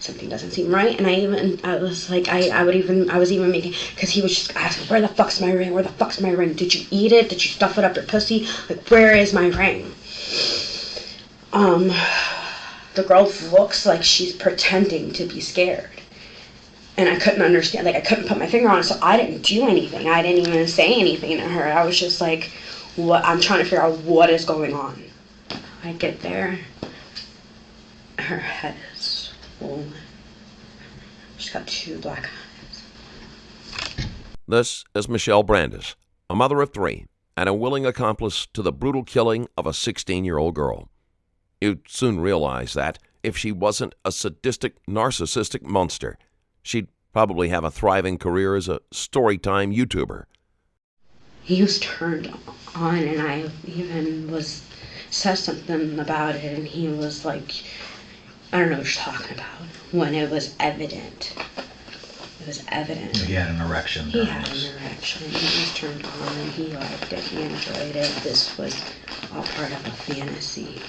something doesn't seem right. And I was even making, because he was just asking, where the fuck's my ring? Where the fuck's my ring? Did you eat it? Did you stuff it up your pussy? Like, where is my ring? The girl looks like she's pretending to be scared. And I couldn't understand, like, I couldn't put my finger on it, so I didn't do anything. I didn't even say anything to her. I was just like, what? I'm trying to figure out what is going on. I get there. Her head is swollen. She's got 2 black eyes. This is Michelle Brandes, a mother of 3 and a willing accomplice to the brutal killing of a 16-year-old girl. You'd soon realize that if she wasn't a sadistic, narcissistic monster, she'd probably have a thriving career as a storytime YouTuber. He was turned on, and I even said something about it, and he was like, I don't know what you're talking about, when it was evident. It was evident. He had an erection. He had an erection. He was turned on, and he liked it. He enjoyed it. This was all part of a fantasy.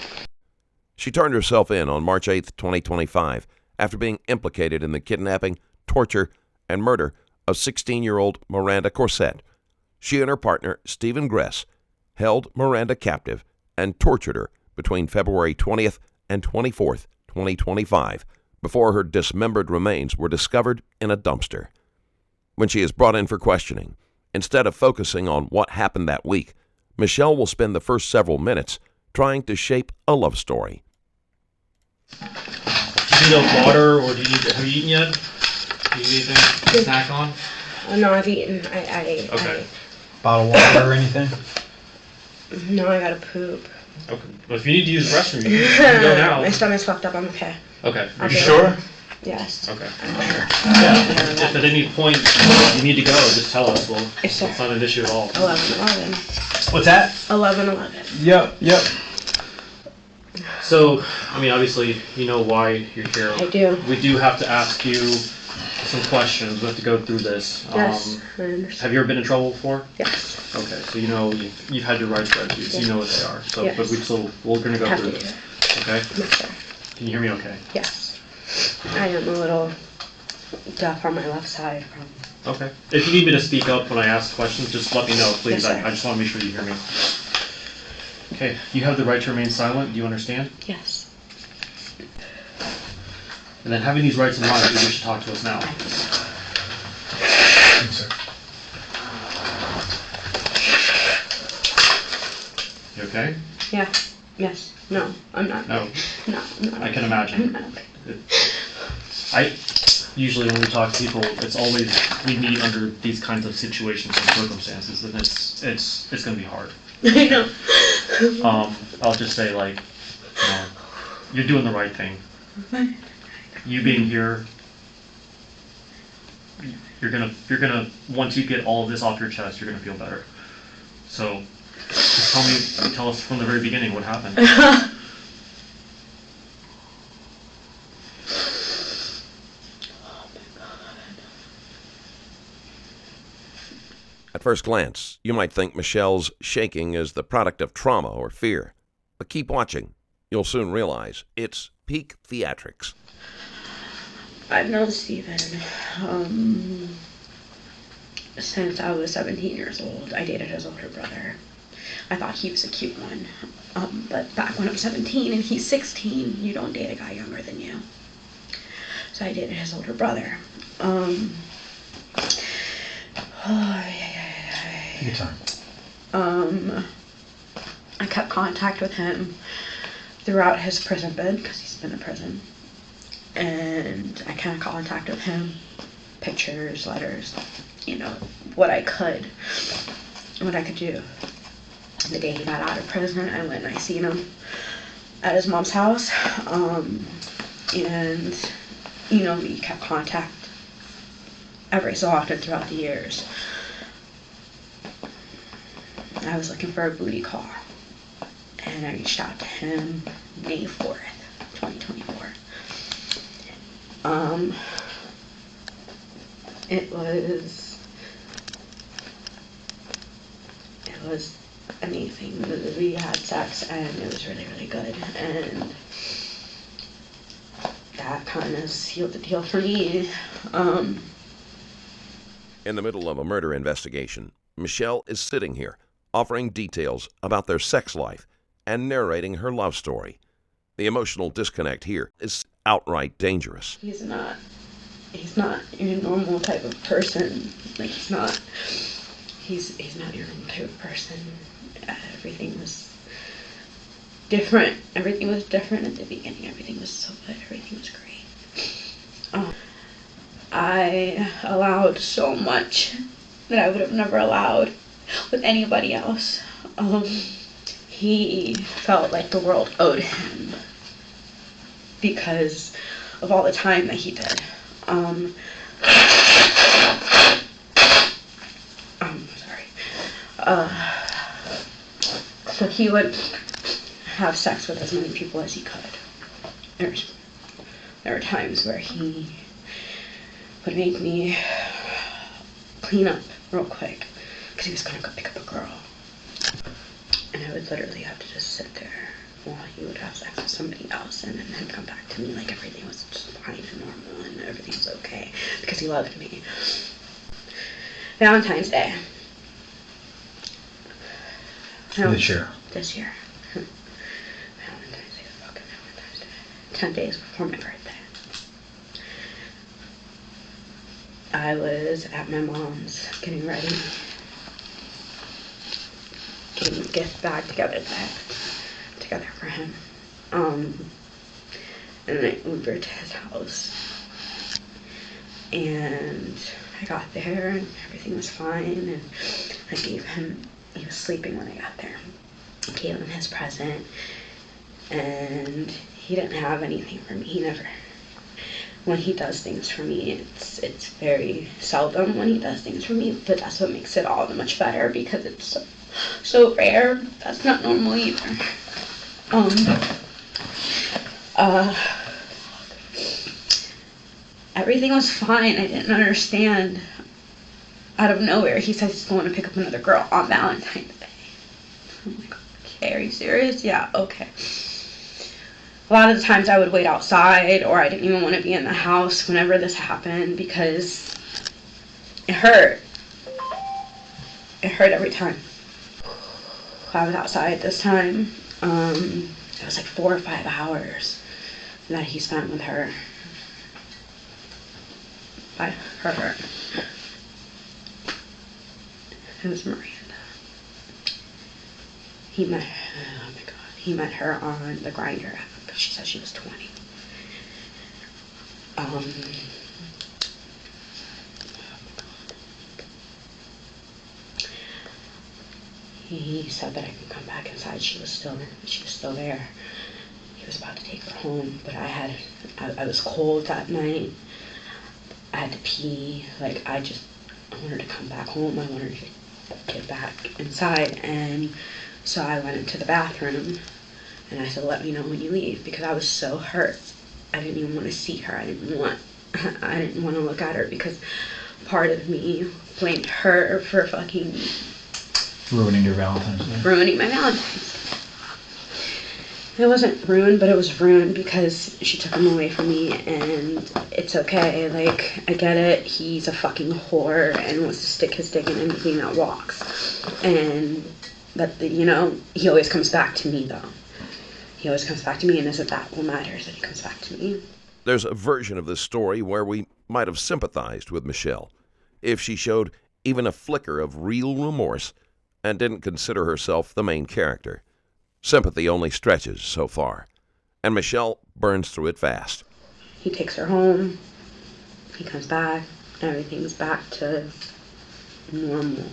She turned herself in on March 8, 2025, after being implicated in the kidnapping, torture, and murder of 16-year-old Miranda Corsette. She and her partner, Stephen Gress, held Miranda captive and tortured her between February 20th and 24th, 2025, before her dismembered remains were discovered in a dumpster. When she is brought in for questioning, instead of focusing on what happened that week, Michelle will spend the first several minutes trying to shape a love story. Do you need water, or have you eaten yet? Do you need anything to snack on? No, I've eaten. I Okay. Bottle of water or anything? No, I gotta poop. Okay. Well, if you need to use the restroom, you can go now. My stomach's fucked up. I'm okay. Okay. I'll You be sure? okay. Yes. Okay. I'm sure. Yeah. If at any point you need to go, just tell us. Well, It's it's not an issue at all. 11:11. What's that? 11:11. Yep. So, I mean, obviously, you know why you're here. I do. We do have to ask you some questions. We have to go through this. Yes, I understand. Have you ever been in trouble before? Yes. Okay, so you know you've had your rights read to you, so you know what they are. So, Yes. but we're gonna go Have through to do this. it. Okay. Yes, sir. Can you hear me? Okay. Yes. I am a little deaf on my left side. Okay. If you need me to speak up when I ask questions, just let me know, please. Yes, sir. I just want to make sure you hear me. Okay. You have the right to remain silent. Do you understand? Yes. And then, having these rights in mind, you wish to talk to us now. Thanks, sir. You okay? Yeah. Yes. No, I'm not. No. No, I'm not. I can imagine. I'm not. I usually, when we talk to people, it's always we meet under these kinds of situations and circumstances, and it's going to be hard. I know. I'll just say, like, you know, you're doing the right thing. You being here, you're gonna once you get all of this off your chest, you're gonna feel better. So, just tell us from the very beginning what happened. At first glance, you might think Michelle's shaking is the product of trauma or fear. But keep watching. You'll soon realize it's peak theatrics. I've known Stephen since I was 17 years old. I dated his older brother. I thought he was a cute one. But back when I was 17 and he's 16, you don't date a guy younger than you. So I dated his older brother. Take your time. I kept contact with him throughout his prison bid, because he's been in prison. And I kind of contacted him, pictures, letters, you know, what I could do. The day he got out of prison, I went and I seen him at his mom's house, and, you know, we kept contact every so often throughout the years. I was looking for a booty call, and I reached out to him May 4th, 2024. It was amazing. We had sex, and it was really, really good, and that kind of sealed the deal for me. In the middle of a murder investigation, Michelle is sitting here, offering details about their sex life and narrating her love story. The emotional disconnect here is outright dangerous. He's not your normal type of person. Like, he's not your normal type of person. Everything was different. Everything was different at the beginning. Everything was so good. Everything was great. I allowed so much that I would have never allowed with anybody else. He felt like the world owed him because of all the time that he did. So he would have sex with as many people as he could. There were times where he would make me clean up real quick because he was gonna go pick up a girl, and I would literally have to just sit there while he would have sex with somebody else, and then come back to me like everything was just fine and normal and everything was okay because he loved me. Valentine's Day. This year. This year. Valentine's Day, fucking Valentine's Day. 10 days before my birthday. I was at my mom's getting ready, getting the gift bag together for him. And I Ubered to his house. And I got there and everything was fine, and I gave him, he was sleeping when I got there, I gave him his present, and he didn't have anything for me. He never, when he does things for me, it's very seldom when he does things for me, but that's what makes it all that much better because it's so rare. That's not normal either. Everything was fine. I didn't understand. Out of nowhere, he says he's going to pick up another girl on Valentine's Day. I'm like, okay, are you serious? Yeah, okay. A lot of the times I would wait outside, or I didn't even want to be in the house whenever this happened because it hurt. It hurt every time. I was outside this time. It was like 4 or 5 hours that he spent with her. By her. It was Miranda. He met her on the Grindr app. She said she was 20. He said that I could come back inside. She was still there. He was about to take her home, but I was cold that night. I had to pee. Like, I wanted to come back home. I wanted to get back inside, and so I went into the bathroom and I said, let me know when you leave, because I was so hurt. I didn't even want to see her. I didn't want to look at her because part of me blamed her for fucking Ruining your Valentine's Day. ruining my Valentine's. It wasn't ruined, but it was ruined because she took him away from me, and it's okay. Like, I get it. He's a fucking whore and wants to stick his dick in anything that walks. But he always comes back to me, though. He always comes back to me, and isn't that what matters, that he comes back to me? There's a version of this story where we might have sympathized with Michelle if she showed even a flicker of real remorse and didn't consider herself the main character. Sympathy only stretches so far, and Michelle burns through it fast. He takes her home, he comes back, everything's back to normal.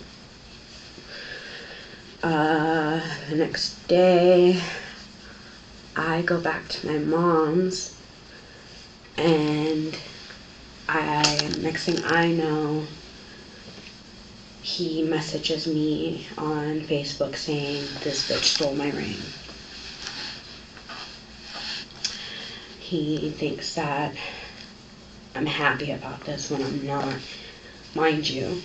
The next day, I go back to my mom's, and next thing I know, he messages me on Facebook saying, this bitch stole my ring. He thinks that I'm happy about this when I'm not. Mind you,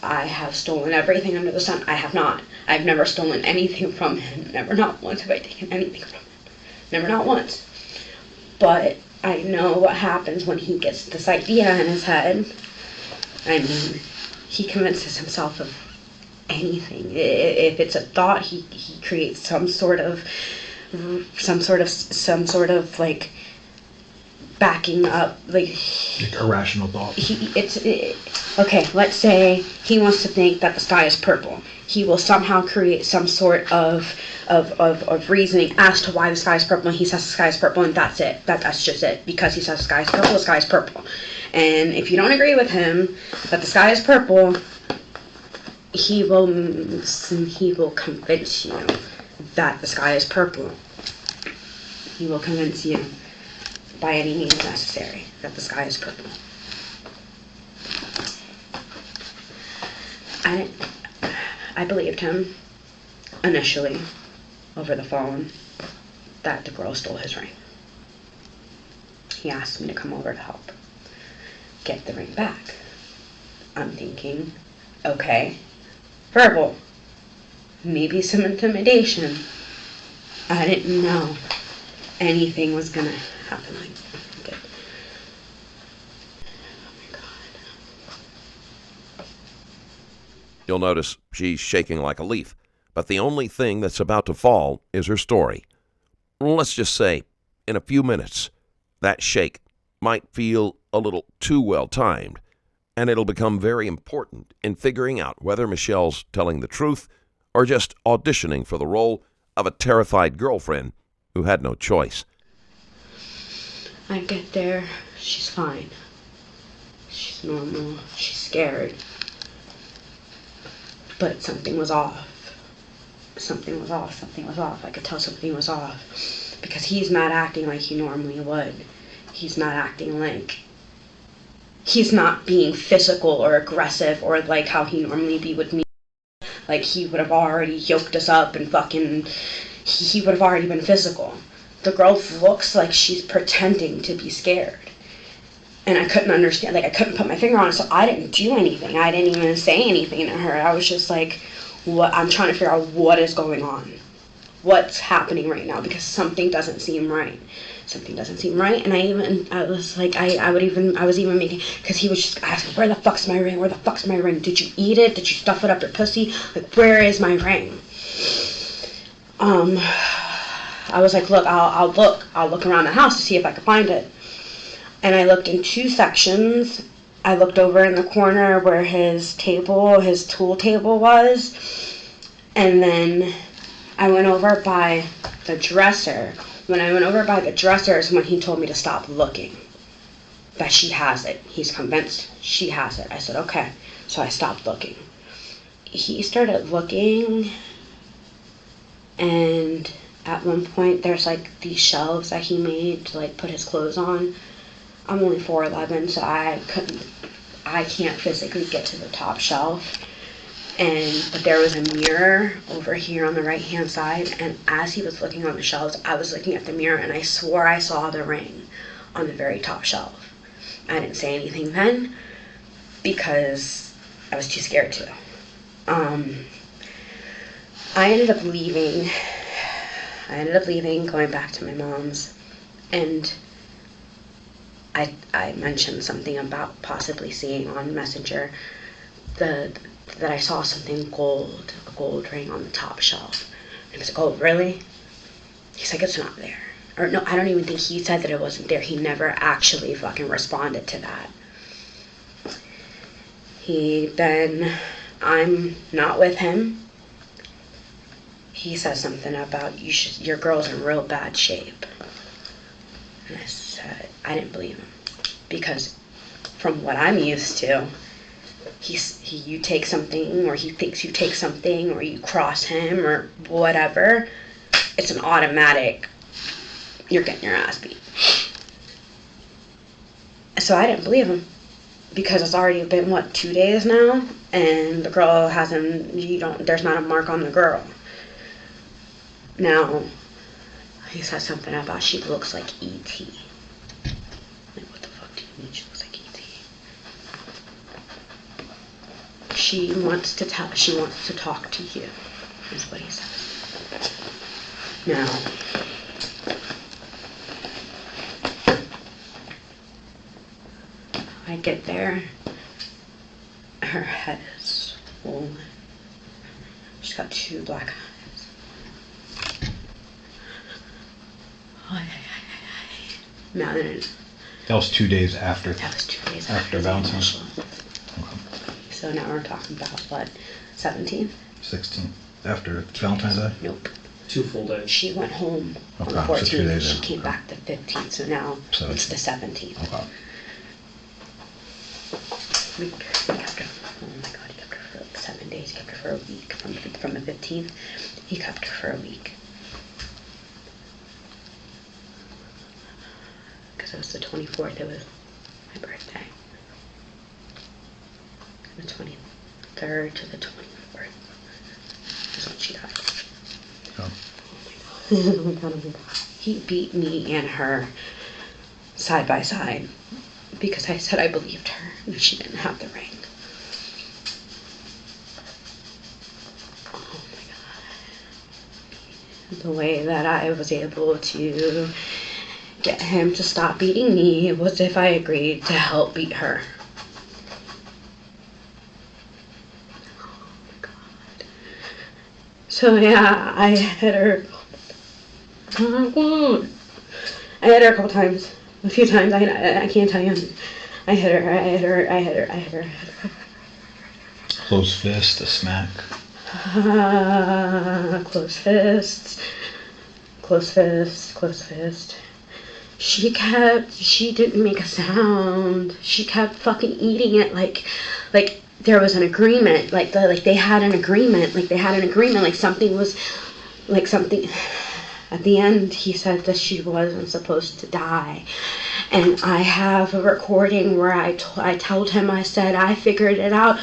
I have stolen everything under the sun. I have not. I've never stolen anything from him. Never, not once have I taken anything from him. Never, not once. But I know what happens when he gets this idea in his head. I mean, he convinces himself of anything. If it's a thought, he creates some sort of like backing up, like irrational thought. Okay, let's say he wants to think that the sky is purple. He will somehow create some sort of reasoning as to why the sky is purple, and he says the sky is purple, and that's it. That's just it. Because he says the sky is purple. And if you don't agree with him that the sky is purple, he will convince you that the sky is purple. He will convince you by any means necessary that the sky is purple. I believed him initially over the phone that the girl stole his ring. He asked me to come over to help get the ring back. I'm thinking, okay, verbal, maybe some intimidation. I didn't know anything was gonna happen like that. Oh my God. You'll notice she's shaking like a leaf, but the only thing that's about to fall is her story. Let's just say, in a few minutes, that shake might feel a little too well timed, and it'll become very important in figuring out whether Michelle's telling the truth or just auditioning for the role of a terrified girlfriend who had no choice. I get there, she's fine. She's normal, she's scared. But something was off. Something was off. I could tell something was off. Because he's not acting like he normally would. He's not acting like... He's not being physical or aggressive or like how he normally be with me. Like, he would have already yoked us up and fucking... He would have already been physical. The girl looks like she's pretending to be scared. And I couldn't understand, like, I couldn't put my finger on it, so I didn't do anything. I didn't even say anything to her. I was just like, what? I'm trying to figure out what is going on. What's happening right now? Because something doesn't seem right. Something doesn't seem right. And I was like, I was even making, because he was just asking, where the fuck's my ring? Where the fuck's my ring? Did you eat it? Did you stuff it up your pussy? Like, where is my ring? I was like, look, I'll look around the house to see if I can find it. And I looked in two sections. I looked over in the corner where his tool table was. And then I went over by the dresser. When I went over by the dresser is when he told me to stop looking. That she has it. He's convinced she has it. I said, okay. So I stopped looking. He started looking, and at one point there's like these shelves that he made to like put his clothes on. I'm only 4'11", so I can't physically get to the top shelf. But there was a mirror over here on the right hand side, and as he was looking on the shelves, I was looking at the mirror, and I swore I saw the ring on the very top shelf. I didn't say anything then because I was too scared to. I ended up leaving, going back to my mom's, and I mentioned something about possibly seeing on Messenger that I saw something gold, a gold ring on the top shelf. And I was like, oh, really? He's like, it's not there. Or no, I don't even think he said that it wasn't there. He never actually fucking responded to that. I'm not with him. He says something about, your girl's in real bad shape. And I said, I didn't believe him. Because from what I'm used to, you take something, or he thinks you take something, or you cross him, or whatever, it's an automatic, you're getting your ass beat. So I didn't believe him, because it's already been, 2 days now, and the girl there's not a mark on the girl. Now, he said something about she looks like E.T. Like, what the fuck do you mean she looks like E.T.? She wants to talk to you, is what he says. Now, I get there, her head is swollen. She's got 2 black eyes. Now then, That was 2 days after. that was 2 days After the Valentine. initial. Okay. So now we're talking about what, 17th? 16. After Valentine's Day? Nope. 2 full days. She went home on Okay, the so 2 14th and days she in. came back the 15th. So now it's the 17th. Okay. We kept her. Oh my God, he kept her for like 7 days. He kept her for a week from the 15th. He kept her for a week. Because it was the 24th. It was my birthday. The 23rd to the 24th is when she died. Oh. Oh my God, oh my God. He beat me and her side by side because I said I believed her and she didn't have the ring. Oh my God. The way that I was able to get him to stop beating me was if I agreed to help beat her. Oh my God. So yeah, I hit her. I hit her a couple times. A few times. I can't tell you. I hit her. Close fist, a smack. Close fists. Close fist. She didn't make a sound. She kept fucking eating it like there was an agreement. Like they had an agreement. Like something was, like something. At the end, he said that she wasn't supposed to die. And I have a recording where I told him, I said, I figured it out.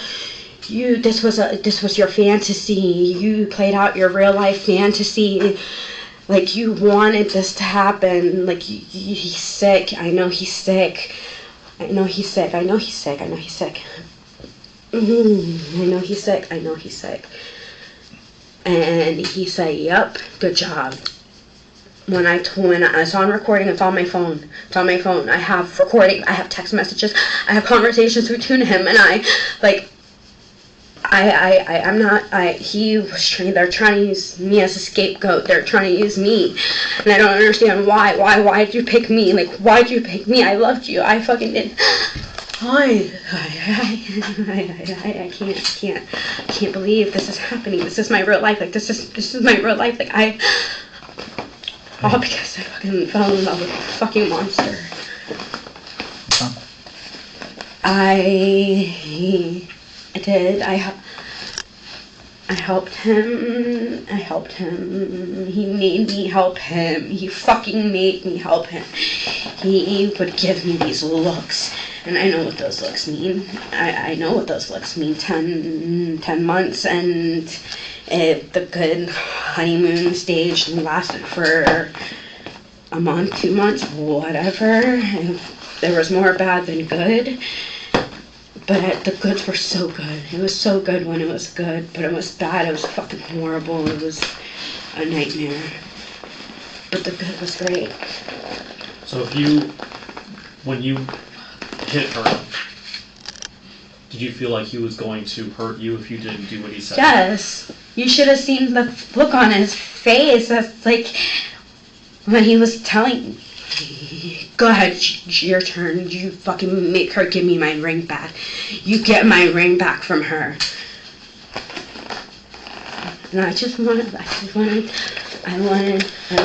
This was your fantasy. You played out your real life fantasy. Like, you wanted this to happen. Like, he's sick. I know he's sick. I know he's sick. And he said, yep, good job. When it's on recording, it's on my phone. I have recording, I have text messages, I have conversations between him and I. Like, they're trying to use me as a scapegoat. They're trying to use me. And I don't understand why. Why'd you pick me? Like, why'd you pick me? I loved you. I fucking did. I can't believe this is happening. This is my real life. Like, this is my real life. Like, all because I fucking fell in love with a fucking monster. Huh? I did. I helped him. He made me help him. He fucking made me help him. He would give me these looks. And I know what those looks mean. I know what those looks mean. 10 months and the good honeymoon stage lasted for a month, 2 months, whatever. There was more bad than good. But the goods were so good. It was so good when it was good. But it was bad. It was fucking horrible. It was a nightmare. But the good was great. So when you hit her, did you feel like he was going to hurt you if you didn't do what he said? Yes. You should have seen the look on his face. That's like when he was telling me, go ahead, your turn. You fucking make her give me my ring back. You get my ring back from her. And I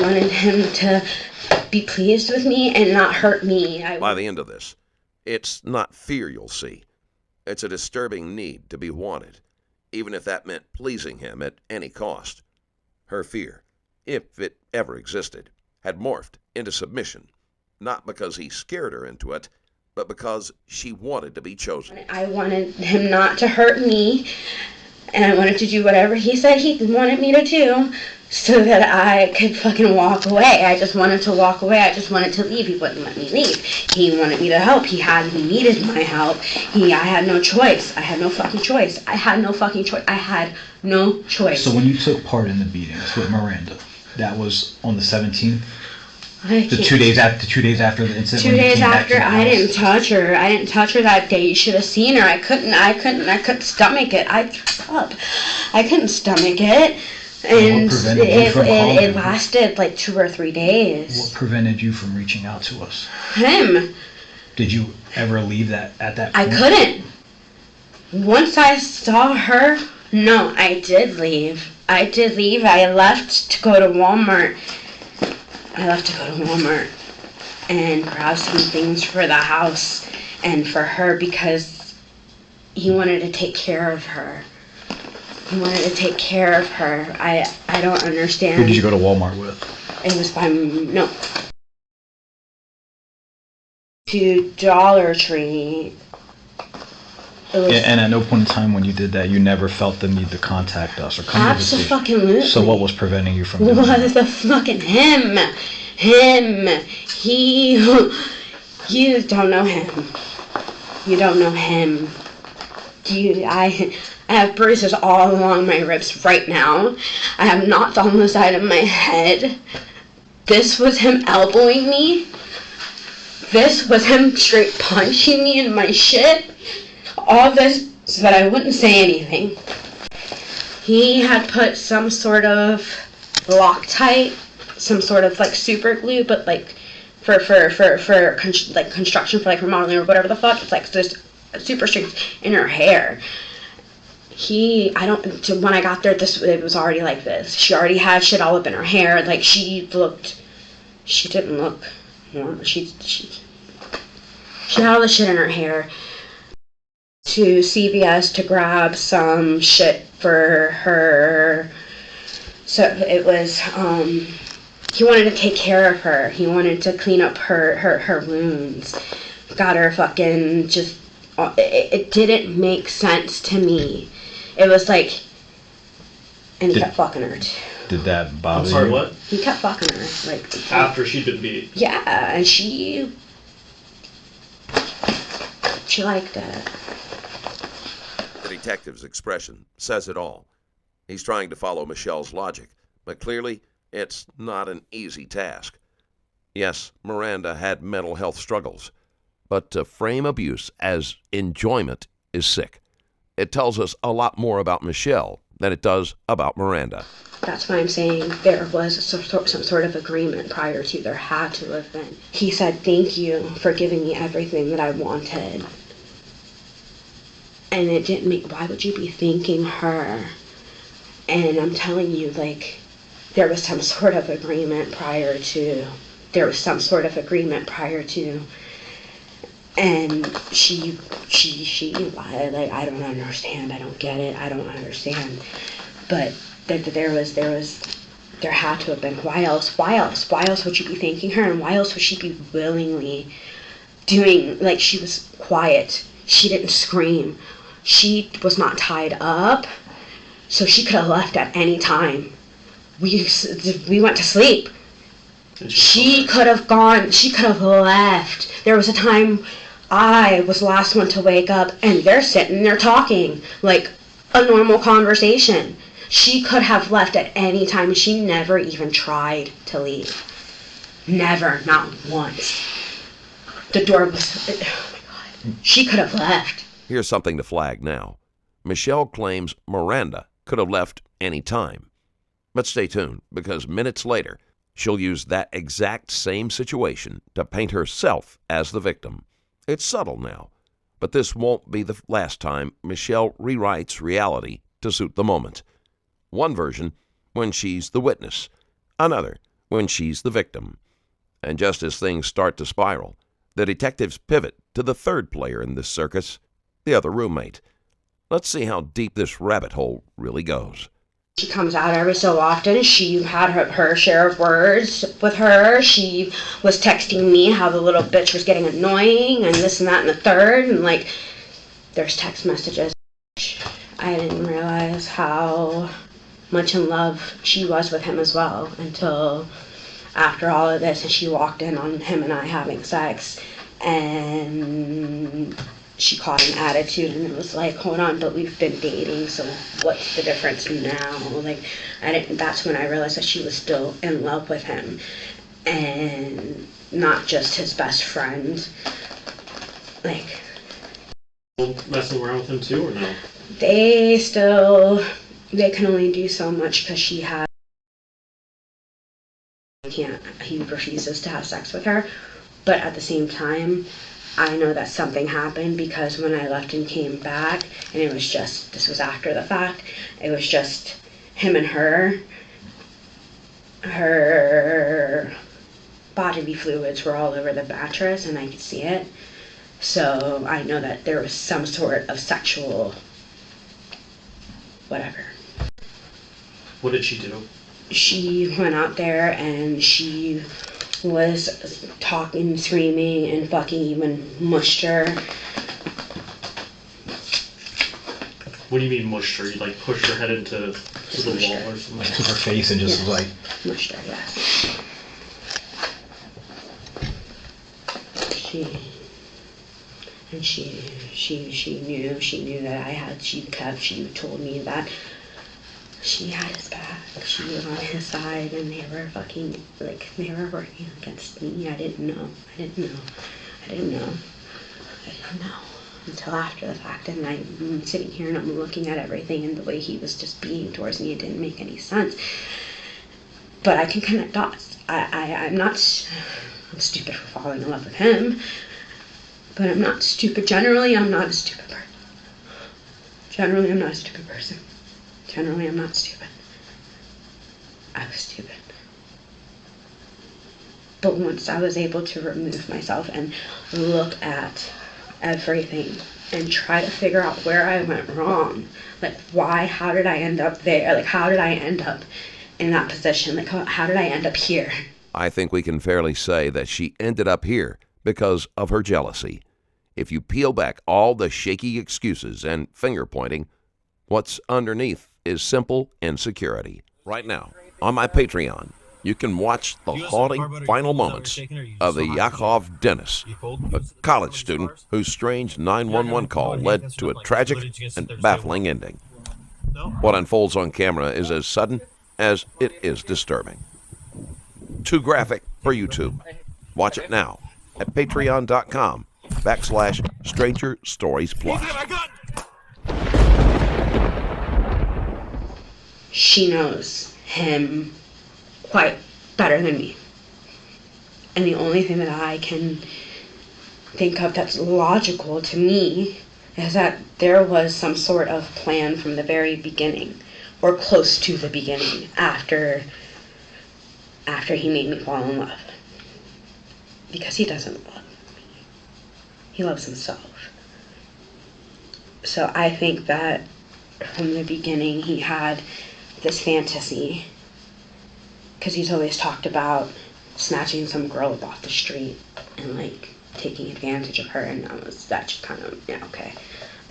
wanted him to be pleased with me and not hurt me. By the end of this, it's not fear you'll see. It's a disturbing need to be wanted, even if that meant pleasing him at any cost. Her fear, if it ever existed, had morphed into submission, not because he scared her into it, but because she wanted to be chosen. I wanted him not to hurt me, and I wanted to do whatever he said he wanted me to do so that I could fucking walk away. I just wanted to walk away. I just wanted to leave. He wouldn't let me leave. He wanted me to help. He needed my help. I had no choice. I had no fucking choice. So when you took part in the beatings with Miranda, that was on the 17th? The 2 days after the incident. 2 days after, I I didn't touch her. I didn't touch her that day. You should have seen her. I couldn't stomach it. I threw up. I couldn't stomach it. And it lasted like 2 or 3 days. What prevented you from reaching out to us? Him. Did you ever leave that at that I point? couldn't. Once I saw her, no, I did leave. I left to go to Walmart. And grab some things for the house and for her because he wanted to take care of her. I don't understand. Who did you go to Walmart with? It was to Dollar Tree. And at no point in time when you did that, you never felt the need to contact us or come to the station. Absolutely. So what was preventing you from doing What that? was the fucking him? You don't know him. You don't know him. I have bruises all along my ribs right now. I have knots on the side of my head. This was him elbowing me. This was him straight punching me in my shit. All this so that I wouldn't say anything. He had put some sort of Loctite, some sort of like super glue, but like for construction, for like remodeling or whatever the fuck. It's like this super strings in her hair. When I got there, it was already like this. She already had shit all up in her hair. Like she didn't look normal. She had all the shit in her hair. To CVS to grab some shit for her. So it was, he wanted to take care of her. He wanted to clean up her wounds. Got her fucking just, it didn't make sense to me. It was like, and he kept fucking her too. Did that bother I'm sorry, you? what? He kept fucking her. Like After she'd been beat. Yeah, and she liked it. The detective's expression says it all. He's trying to follow Michelle's logic, but clearly it's not an easy task. Yes, Miranda had mental health struggles, but to frame abuse as enjoyment is sick. It tells us a lot more about Michelle than it does about Miranda. That's why I'm saying there was some sort of agreement prior to. There had to have been. He said, "Thank you for giving me everything that I wanted." And it didn't make, why would you be thanking her? And I'm telling you, like, there was some sort of agreement prior to. And she like, I don't understand. I don't get it. I don't understand. But there had to have been. Why else would you be thanking her? And why else would she be willingly doing, like, she was quiet. She didn't scream. She was not tied up. So she could have left at any time. We went to sleep. She could have left. There was a time I was the last one to wake up and they're sitting there talking like a normal conversation. She could have left at any time and she never even tried to leave. Never, not once. The door was, oh my God. She could have left. Here's something to flag now. Michelle claims Miranda could have left any time. But stay tuned, because minutes later, she'll use that exact same situation to paint herself as the victim. It's subtle now, but this won't be the last time Michelle rewrites reality to suit the moment. One version, when she's the witness. Another, when she's the victim. And just as things start to spiral, the detectives pivot to the third player in this circus, the other roommate. Let's see how deep this rabbit hole really goes. She comes out every so often. She had her share of words with her. She was texting me how the little bitch was getting annoying and this and that and the third. And, like, there's text messages. I didn't realize how much in love she was with him as well until after all of this. And she walked in on him and I having sex. And she caught an attitude and it was like, hold on, but we've been dating, so what's the difference now? Like, that's when I realized that she was still in love with him. and not just his best friend. Like, messing around with him too, or no? They can only do so much because he refuses to have sex with her. But at the same time, I know that something happened, because when I left and came back, and this was after the fact, it was just him and her bodily fluids were all over the mattress, and I could see it. So I know that there was some sort of sexual whatever. What did she do? She went out there and she was talking, screaming, and fucking even mushed her. What do you mean mushed her? You like pushed her head into the wall or something? Like took her face and just like mushed her, yes. She knew that she told me that she had his back. She was on his side, and they were working against me. I didn't know until after the fact. And I'm sitting here and I'm looking at everything, and the way he was just being towards me, it didn't make any sense. But I can connect dots. I'm stupid for falling in love with him, but I'm not stupid. Generally, I'm not a stupid person. Generally, I'm not stupid. I was stupid. But once I was able to remove myself and look at everything and try to figure out where I went wrong, like how did I end up there? Like, how did I end up in that position? Like, how did I end up here? I think we can fairly say that she ended up here because of her jealousy. If you peel back all the shaky excuses and finger-pointing, what's underneath is simple insecurity. Right now, on my Patreon, you can watch the haunting final moments of the Yakov Dennis, a college student whose strange 911 call led to a tragic and baffling ending. What unfolds on camera is as sudden as it is disturbing. Too graphic for YouTube. Watch it now at patreon.com/Stranger Stories Plus. She knows him quite better than me. And the only thing that I can think of that's logical to me is that there was some sort of plan from the very beginning, or close to the beginning, after he made me fall in love. Because he doesn't love me. He loves himself. So I think that from the beginning he had this fantasy, because he's always talked about snatching some girl up off the street and like taking advantage of her, and that just kind of, yeah, okay.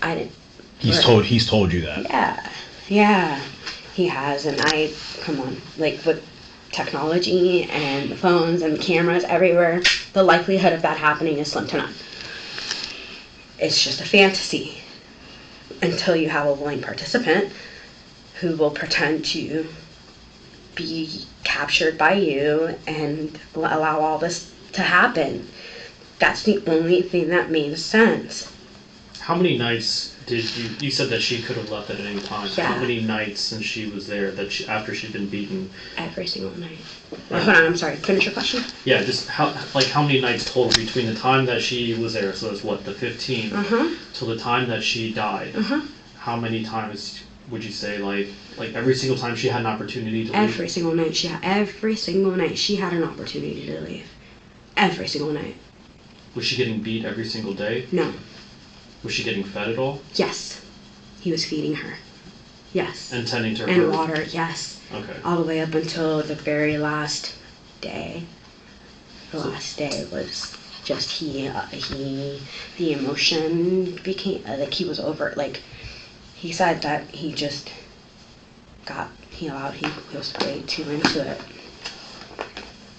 I didn't. He's told you that. Yeah, he has, and come on, like with technology and the phones and the cameras everywhere, the likelihood of that happening is slim to none. It's just a fantasy until you have a willing participant who will pretend to be captured by you and allow all this to happen. That's the only thing that made sense. How many nights did you said that she could have left at any time? Yeah. How many nights since she was there after she'd been beaten? Every single night. Hold on, I'm sorry, finish your question? Yeah, just how many nights total between the time that she was there, so that's what, the 15, till the time that she died? How many times would you say, like every single time she had an opportunity to leave? Every single night she had an opportunity to leave. Every single night. Was she getting beat every single day? No. Was she getting fed at all? Yes. He was feeding her. Yes. And tending to her? And water, yes. Okay. All the way up until the very last day. The last day was just the emotion became, like he was over, like he said that he just he was way too into it.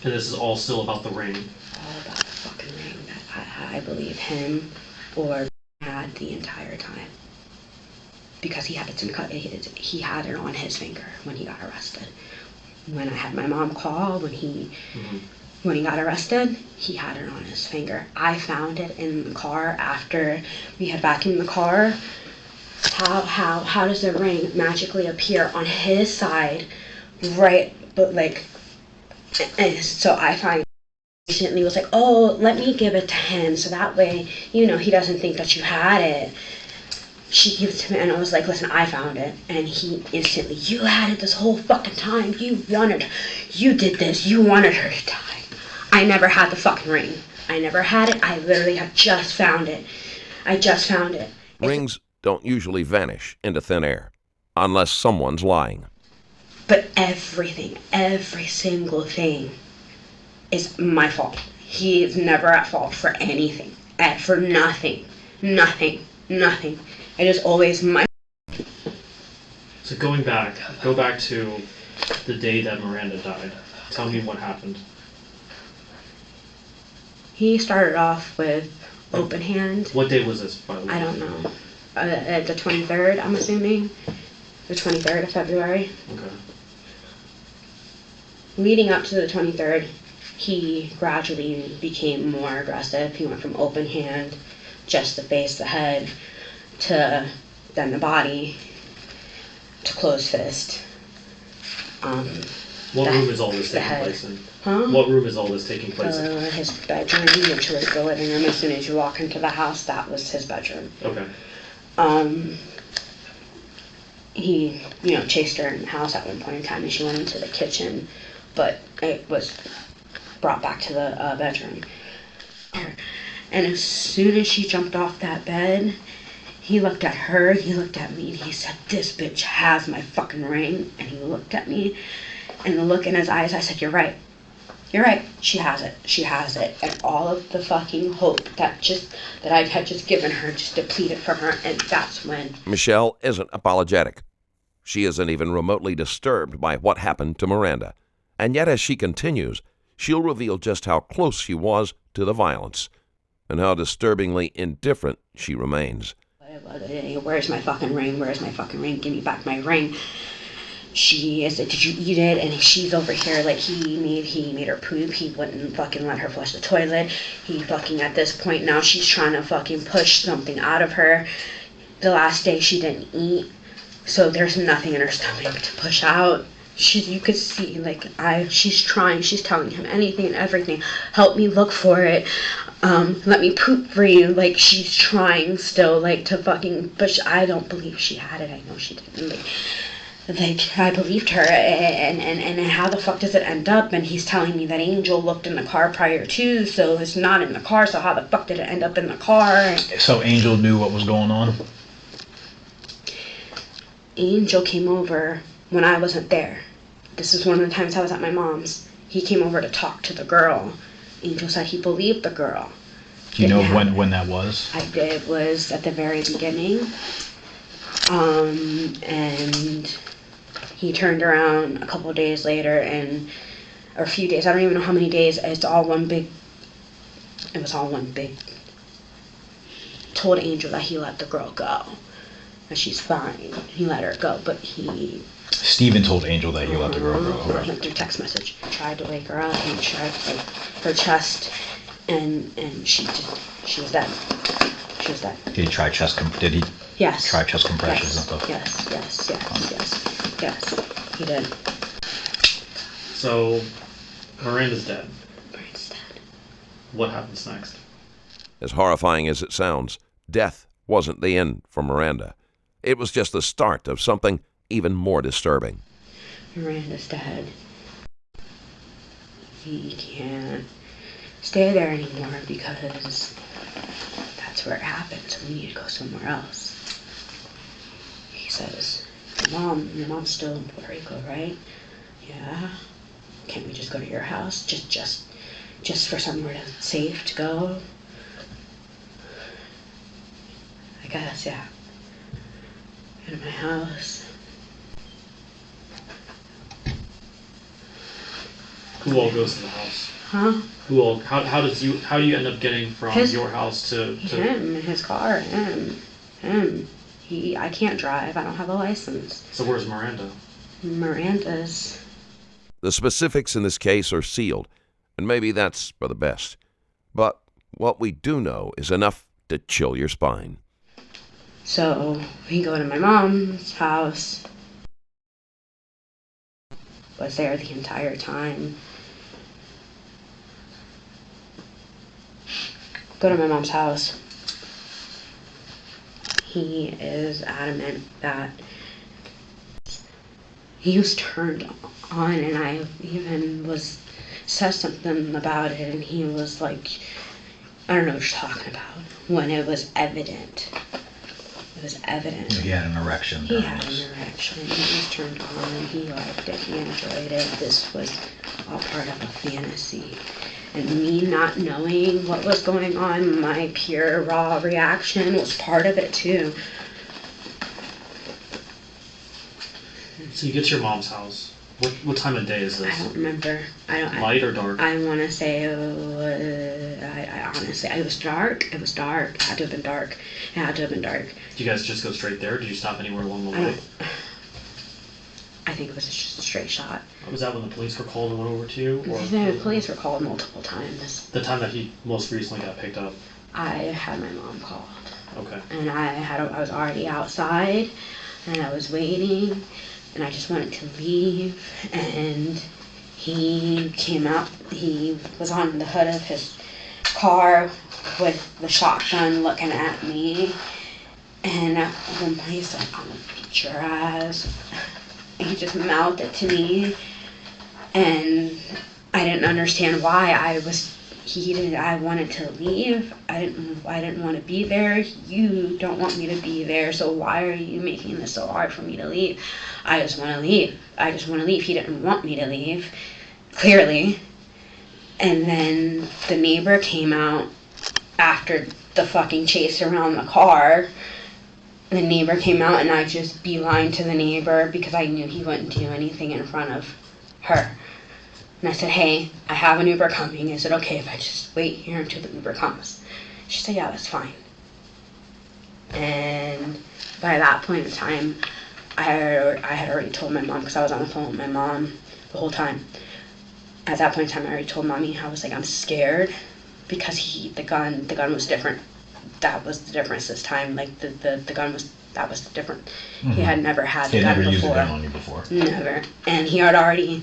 And this is all still about the ring? All about the fucking ring that I believe him or had the entire time. Because he had it on his finger when he got arrested. When I had my mom call, when he When he got arrested, he had it on his finger. I found it in the car after we had vacuumed the car. How does the ring magically appear on his side, right? But like, and so I find instantly was like, oh, let me give it to him so that way, you know, he doesn't think that you had it. She gives it to me, and I was like, listen, I found it. And he instantly, you had it this whole fucking time. You did this. You wanted her to die. I never had the fucking ring. I never had it. I literally have just found it. I just found it. Rings don't usually vanish into thin air, unless someone's lying. But everything, every single thing is my fault. He is never at fault for anything. For nothing. Nothing. It is always my fault. So go back to the day that Miranda died. Tell me what happened. He started off with open hand. What day was this, by the way? I don't know. The 23rd, I'm assuming. The 23rd of February. Okay. Leading up to the 23rd, he gradually became more aggressive. He went from open hand, just the face, the head, to then the body, to closed fist. What room is all this taking place in? Huh? What room is all this taking place in? His bedroom, which was the living room. As soon as you walk into the house, that was his bedroom. Okay. He, chased her in the house at one point in time, and she went into the kitchen, but it was brought back to the bedroom. And as soon as she jumped off that bed, he looked at her, he looked at me, and he said, "This bitch has my fucking ring." And he looked at me, and the look in his eyes, I said, "You're right. You're right. She has it. She has it." And all of the fucking hope that I had just given her just depleted from her, and that's when... Michelle isn't apologetic. She isn't even remotely disturbed by what happened to Miranda. And yet as she continues, she'll reveal just how close she was to the violence and how disturbingly indifferent she remains. Where's my fucking ring? Where's my fucking ring? Give me back my ring. She is, did you eat it? And she's over here like he made her poop. He wouldn't fucking let her flush the toilet. He fucking, at this point now, she's trying to fucking push something out of her. The last day she didn't eat, so there's nothing in her stomach to push out. You could see, she's trying, she's telling him anything and everything. Help me look for it. Let me poop for you. She's trying still, to fucking, but I don't believe she had it. I know she didn't. I believed her, and how the fuck does it end up? And he's telling me that Angel looked in the car prior to, so it's not in the car, so how the fuck did it end up in the car? So Angel knew what was going on? Angel came over when I wasn't there. This is one of the times I was at my mom's. He came over to talk to the girl. Angel said he believed the girl. Do you know when that was? I did. It was at the very beginning. And he turned around a couple of days later, or a few days, I don't even know how many days, it was all one big, told Angel that he let the girl go, that she's fine, he let her go, but Steven told Angel that he let the girl go. Okay. Through text message. Tried to wake her up and tried her chest, and she was dead. She was dead. Did he try chest Yes. Try chest compressions and stuff? Yes, he did. So, Miranda's dead. Miranda's dead. What happens next? As horrifying as it sounds, death wasn't the end for Miranda. It was just the start of something even more disturbing. Miranda's dead. He can't stay there anymore because that's where it happens. We need to go somewhere else. He says, your mom's still in Puerto Rico, right? Yeah. Can't we just go to your house? Just for somewhere safe to go? I guess, yeah. Go to my house. Who all goes to the house? Huh? How do you end up getting from your house to him, his car, him. I can't drive, I don't have a license. So where's Miranda? Miranda's. The specifics in this case are sealed, and maybe that's for the best. But what we do know is enough to chill your spine. So we go to my mom's house. Was there the entire time. Go to my mom's house. He is adamant that he was turned on, and I even said something about it, and he was like, I don't know what you're talking about, when it was evident. It was evident. He had an erection. He had an erection. He was turned on. He liked it. He enjoyed it. This was all part of a fantasy. And me not knowing what was going on, my pure raw reaction was part of it too. So you get to your mom's house. What time of day is this? I don't remember. Light or dark? I want to say I honestly, it was dark. It was dark. It had to have been dark. Did you guys just go straight there? Did you stop anywhere along the way? I think it was just a straight shot. Was that when the police were called and went over to you? Or the police were called multiple times. The time that he most recently got picked up? I had my mom called. Okay. And I was already outside, and I was waiting, and I just wanted to leave, and he came out. He was on the hood of his car with the shotgun looking at me, and at one point he's like, I'm gonna beat your ass. He just mouthed it to me, and I didn't understand why. I was heated. I wanted to leave. I didn't want to be there. You don't want me to be there, so why are you making this so hard for me to leave? I just want to leave. He didn't want me to leave, clearly. And then the neighbor came out after the fucking chase around the car. The neighbor came out, and I just beeline to the neighbor because I knew he wouldn't do anything in front of her. And I said, hey, I have an Uber coming. Is it okay if I just wait here until the Uber comes? She said, yeah, that's fine. And by that point in time, I had already told my mom, because I was on the phone with my mom the whole time. At that point in time, I already told mommy, I was like, I'm scared because the gun was different. That was the difference this time. Like the gun was the different. Mm-hmm. He had never had the gun before. He had never used a gun on you before. Never, and he had already.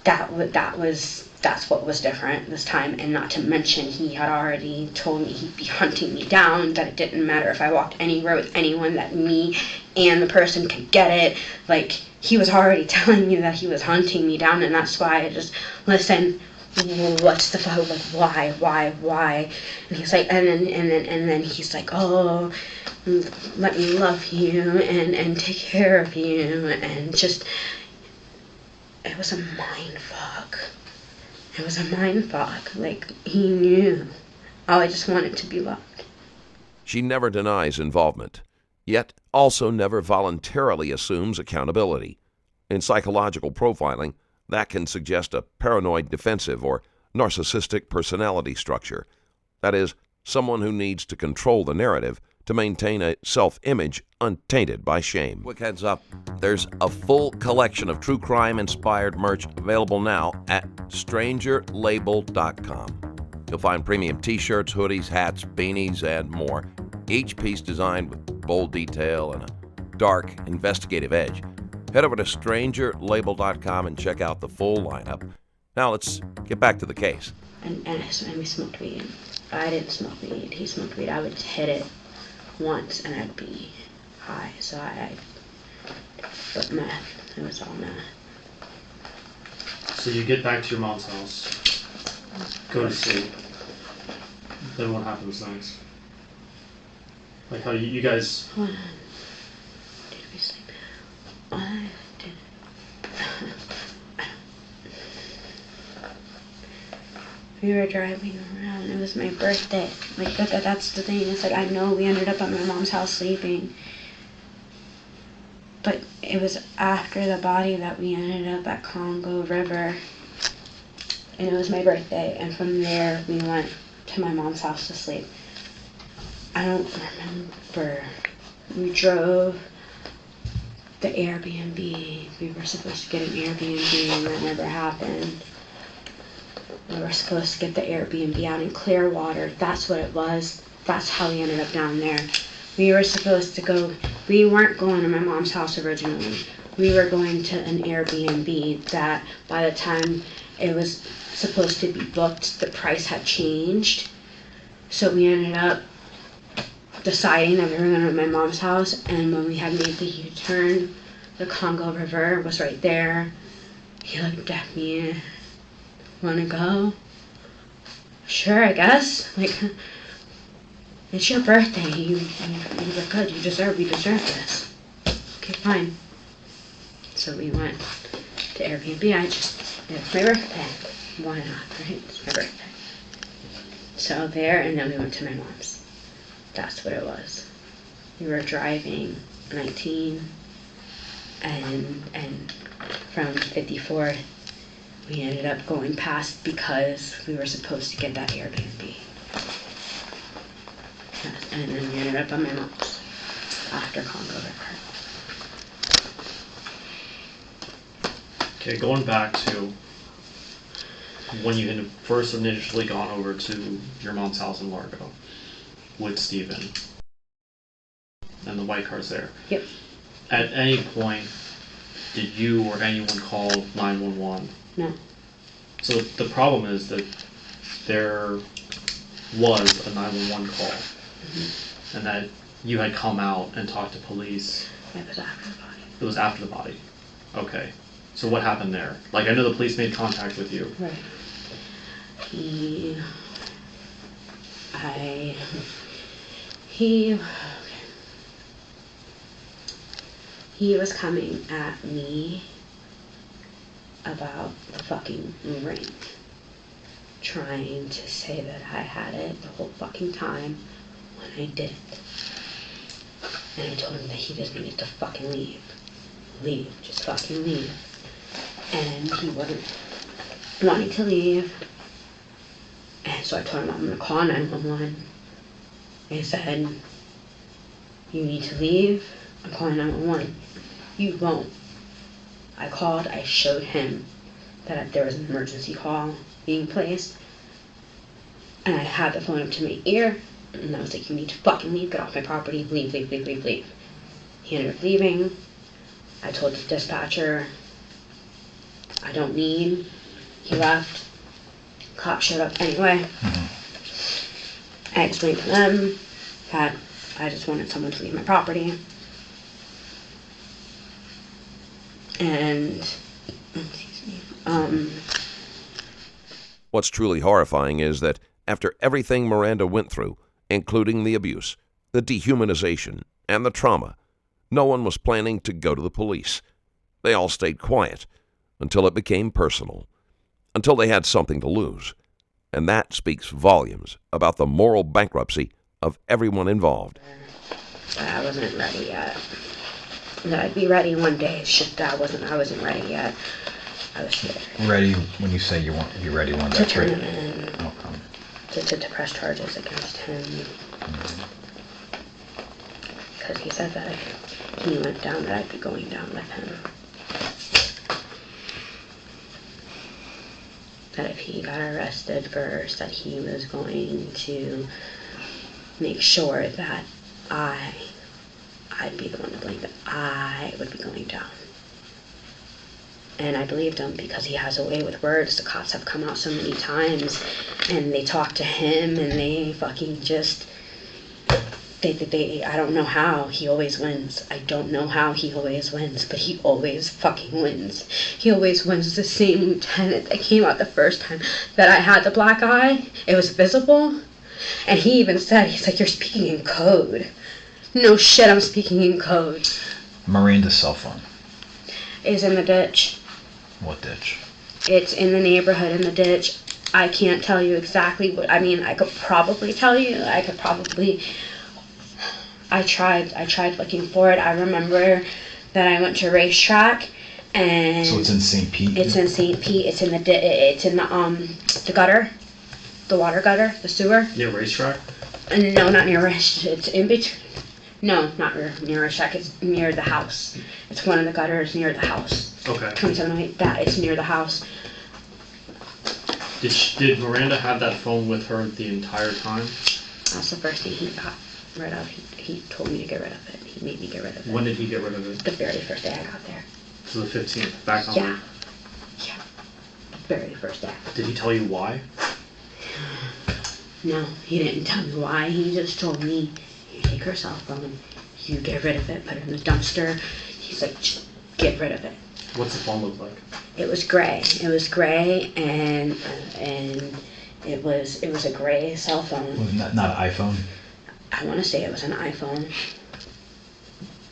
That's what was different this time, and not to mention he had already told me he'd be hunting me down. That it didn't matter if I walked anywhere with anyone, that me and the person could get it. Like he was already telling me that he was hunting me down, and that's why I just listen. What's the fuck? Like why? And he's like, and then he's like, oh, let me love you and take care of you, and just, it was a mind fuck. It was a mind fuck. Like he knew. Oh, I just wanted to be loved. She never denies involvement, yet also never voluntarily assumes accountability. In psychological profiling, that can suggest a paranoid defensive or narcissistic personality structure. That is, someone who needs to control the narrative to maintain a self-image untainted by shame. Quick heads up, there's a full collection of true crime-inspired merch available now at strangerlabel.com. You'll find premium t-shirts, hoodies, hats, beanies, and more, each piece designed with bold detail and a dark, investigative edge. Head over to strangerlabel.com and check out the full lineup. Now let's get back to the case. And we smoked weed. I didn't smoke weed. He smoked weed. I would hit it once and I'd be high. So but meth. It was all meth. So you get back to your mom's house, go to sleep. Then what happens next? Like how you guys... Hold on. Did we sleep? I did. We were driving around. It was my birthday. Like that's the thing. It's like I know we ended up at my mom's house sleeping, but it was after the body that we ended up at Congo River, and it was my birthday. And from there we went to my mom's house to sleep. I don't remember. We drove the Airbnb. We were supposed to get an Airbnb and that never happened. We were supposed to get the Airbnb out in Clearwater. That's what it was. That's how we ended up down there. We were supposed to go, we weren't going to my mom's house originally. We were going to an Airbnb that by the time it was supposed to be booked, the price had changed. So we ended up deciding that we were going to my mom's house, and when we had made the U-turn, the Congo River was right there. He looked at me, wanna go? Sure, I guess. Like, it's your birthday. You were good. We deserve this. Okay, fine. So we went to Airbnb. It's my birthday. Why not, right? It's my birthday. So there, and then we went to my mom's. That's what it was. We were driving 19 and from 54th, we ended up going past because we were supposed to get that Airbnb. And then we ended up at my mom's after Congo River. Okay, going back to when you had first initially gone over to your mom's house in Largo with Steven and the white cars there. Yep. At any point, did you or anyone call 911? No. So the problem is that there was a 911 call, and that you had come out and talked to police. It was after the body. It was after the body. Okay. So what happened there? Like, I know the police made contact with you. Right. He was coming at me about the fucking ring, trying to say that I had it the whole fucking time when I didn't. And I told him that he just needed to fucking leave. Leave. Just fucking leave. And he wasn't wanting to leave. And so I told him I'm going to call 911. I said, you need to leave. I'm calling 911. You won't. I called. I showed him that there was an emergency call being placed. And I had the phone up to my ear. And I was like, you need to fucking leave. Get off my property. Leave, leave, leave, leave, leave. He ended up leaving. I told the dispatcher, I don't need. He left. Cop showed up anyway. I explained to them that I just wanted someone to leave my property. And, excuse me, What's truly horrifying is that after everything Miranda went through, including the abuse, the dehumanization, and the trauma, no one was planning to go to the police. They all stayed quiet until it became personal, until they had something to lose. And that speaks volumes about the moral bankruptcy of everyone involved. I wasn't ready yet. That I'd be ready one day. It's just that I wasn't ready yet. I was scared. Ready when you say you're ready one day? To turn him in. Okay. To press charges against him. Because he said that if he went down, that I'd be going down with him. That if he got arrested first, that he was going to make sure that I'd be the one to blame, that I would be going down. And I believed him because he has a way with words. The cops have come out so many times and they talk to him and they fucking just, I don't know how he always wins. I don't know how he always wins, but he always fucking wins. He always wins. The same lieutenant that came out the first time that I had the black eye, it was visible. And he even said, he's like, you're speaking in code. No shit, I'm speaking in code. Miranda's cell phone is in the ditch. What ditch? It's in the neighborhood in the ditch. I can't tell you exactly what, I mean, I could probably tell you. I tried looking for it. I remember that I went to a racetrack and... So it's in St. Pete? It's in St. Pete. It's in the gutter, the water gutter, the sewer. Near racetrack? No, not near racetrack. It's in between. No, not near a shack. It's near the house. It's one of the gutters near the house. Okay. 2708. That it's near the house. Did Miranda have that phone with her the entire time? That's the first thing he got rid of. He told me to get rid of it. He made me get rid of it. When did he get rid of it? The very first day I got there. So the 15th, back on. Yeah. Yeah. The very first day. Did he tell you why? No, he didn't tell me why. He just told me, you take her cell phone, you get rid of it, put it in the dumpster. He's like, just get rid of it. What's the phone look like? It was gray. It was gray, and it was a gray cell phone. Was not an iPhone? I want to say it was an iPhone.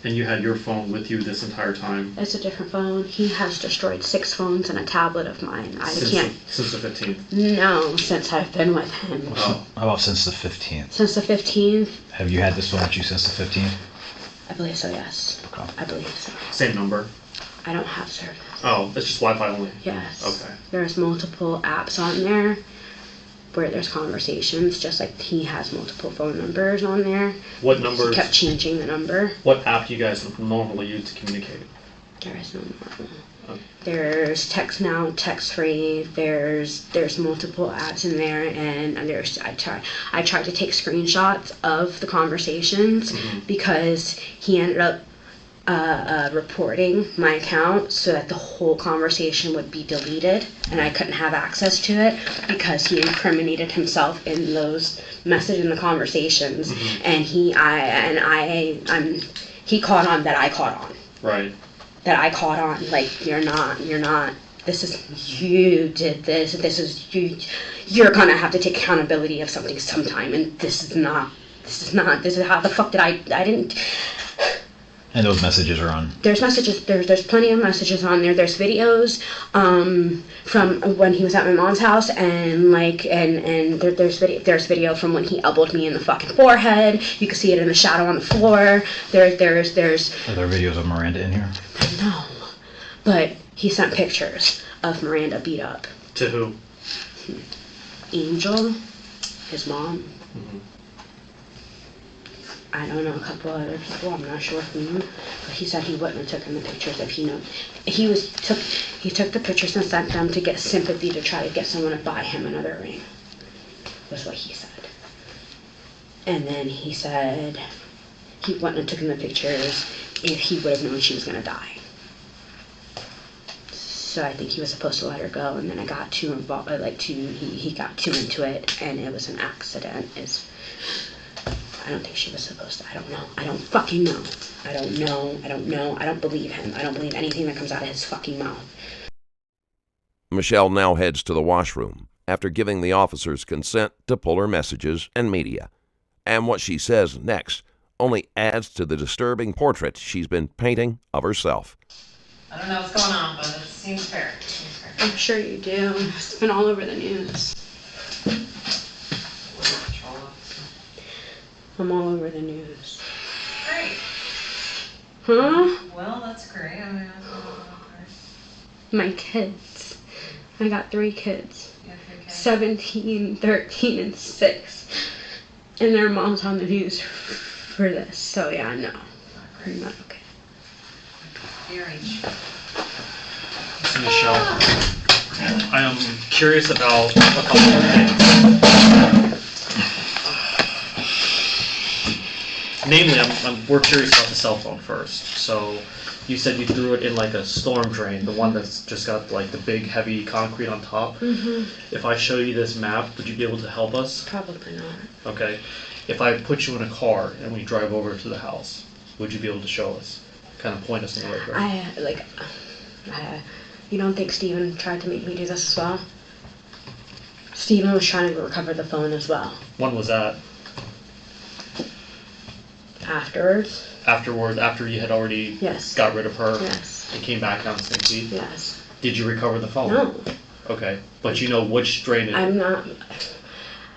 And you had your phone with you this entire time? It's a different phone. He has destroyed 6 phones and a tablet of mine. Since the 15th? No, since I've been with him. Oh. How about since the 15th? Since the 15th. Have you had this phone with you since the 15th? I believe so, yes. Okay. I believe so. Same number? I don't have service. Oh, it's just Wi-Fi only? Yes. Okay. There's multiple apps on there where there's conversations, just like he has multiple phone numbers on there. What numbers? He kept changing the number. What app do you guys normally use to communicate? There is no normal. Okay. There's text now, text free. There's multiple apps in there, and I tried to take screenshots of the conversations because he ended up reporting my account so that the whole conversation would be deleted and I couldn't have access to it because he incriminated himself in those messages in the conversations, and he caught on that I caught on. Right. That I caught on, like, you're not, this is, you did this is, you're gonna have to take accountability of something sometime, and this is how the fuck did I didn't. And those messages are on? There's messages, there's plenty of messages on there. There's videos from when he was at my mom's house, and there's video from when he elbowed me in the fucking forehead. You can see it in the shadow on the floor. There's Are there videos of Miranda in here? No, but he sent pictures of Miranda beat up. To who? Angel, his mom. I don't know, a couple other people, I'm not sure who, but he said he wouldn't have taken the pictures if he knew. He took the pictures and sent them to get sympathy, to try to get someone to buy him another ring, was what he said. And then he said he wouldn't have taken the pictures if he would have known she was going to die. So I think he was supposed to let her go, and then I got too involved, he got too into it, and it was an accident. I don't think she was supposed to. I don't know. I don't fucking know. I don't know. I don't believe him. I don't believe anything that comes out of his fucking mouth. Michelle now heads to the washroom after giving the officers consent to pull her messages and media. And what she says next only adds to the disturbing portrait she's been painting of herself. I don't know what's going on, but it seems fair. I'm sure you do. It's been all over the news. I'm all over the news. Great. Huh? Well, that's great. I mean, My kids. I got 3 kids. you have 3 kids. 17, 13, and 6. And their mom's on the news for this. So yeah, no. I'm not okay. Your age. So Michelle, I am curious about a couple of things. Namely, we're curious about the cell phone first. So, you said you threw it in like a storm drain, the one that's just got like the big heavy concrete on top. If I show you this map, would you be able to help us? Probably not. Okay. If I put you in a car and we drive over to the house, would you be able to show us? Kind of point us in the right direction. You don't think Steven tried to make me do this as well? Steven was trying to recover the phone as well. When was that? Afterwards? Afterwards, after you had already got rid of her and came back down the same feet? Yes. Did you recover the phone? No. Okay. But you know which drain it is?